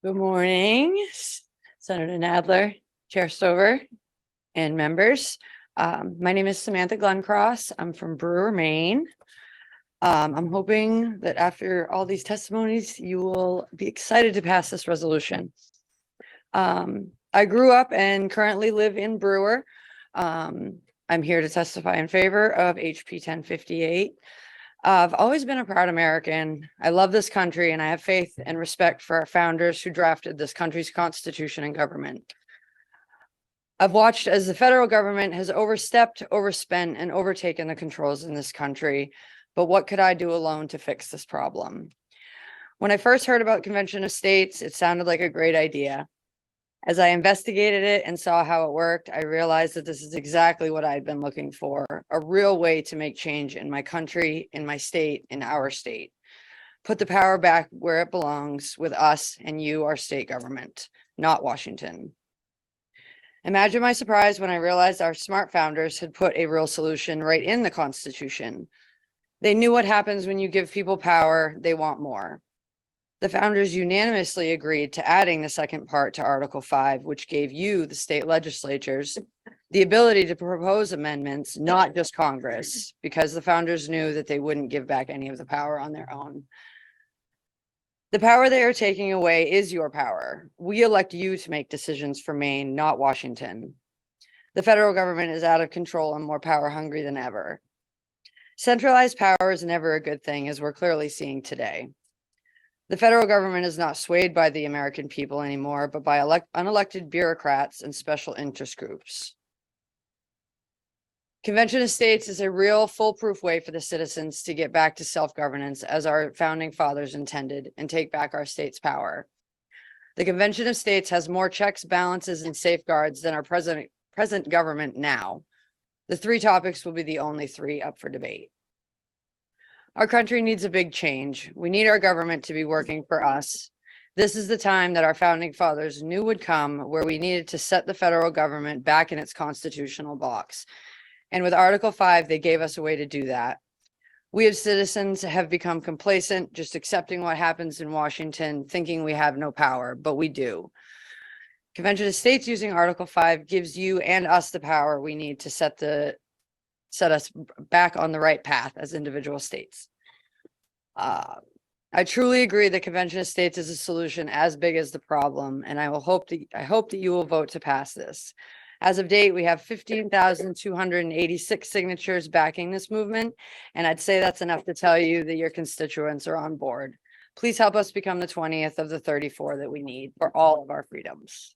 Good morning, Senator Nadler, Chair Stover, and members. My name is Samantha Glencross. I'm from Brewer, Maine. I'm hoping that after all these testimonies, you will be excited to pass this resolution. I grew up and currently live in Brewer. I'm here to testify in favor of HB 1058. I've always been a proud American. I love this country and I have faith and respect for our founders who drafted this country's constitution and government. I've watched as the federal government has overstepped, overspent, and overtaken the controls in this country. But what could I do alone to fix this problem? When I first heard about Convention of States, it sounded like a great idea. As I investigated it and saw how it worked, I realized that this is exactly what I'd been looking for, a real way to make change in my country, in my state, in our state. Put the power back where it belongs with us and you, our state government, not Washington. Imagine my surprise when I realized our smart founders had put a real solution right in the Constitution. They knew what happens when you give people power, they want more. The founders unanimously agreed to adding the second part to Article 5, which gave you, the state legislatures, the ability to propose amendments, not just Congress, because the founders knew that they wouldn't give back any of the power on their own. The power they are taking away is your power. We elect you to make decisions for Maine, not Washington. The federal government is out of control and more power hungry than ever. Centralized power is never a good thing, as we're clearly seeing today. The federal government is not swayed by the American people anymore, but by unelected bureaucrats and special interest groups. Convention of States is a real foolproof way for the citizens to get back to self-governance as our founding fathers intended and take back our state's power. The Convention of States has more checks, balances, and safeguards than our present government now. The three topics will be the only three up for debate. Our country needs a big change. We need our government to be working for us. This is the time that our founding fathers knew would come, where we needed to set the federal government back in its constitutional box. And with Article 5, they gave us a way to do that. We as citizens have become complacent, just accepting what happens in Washington, thinking we have no power, but we do. Convention of States using Article 5 gives you and us the power we need to set us back on the right path as individual states. I truly agree that Convention of States is a solution as big as the problem, and I hope that you will vote to pass this. As of date, we have 15,286 signatures backing this movement, and I'd say that's enough to tell you that your constituents are on board. Please help us become the 20th of the 34 that we need for all of our freedoms.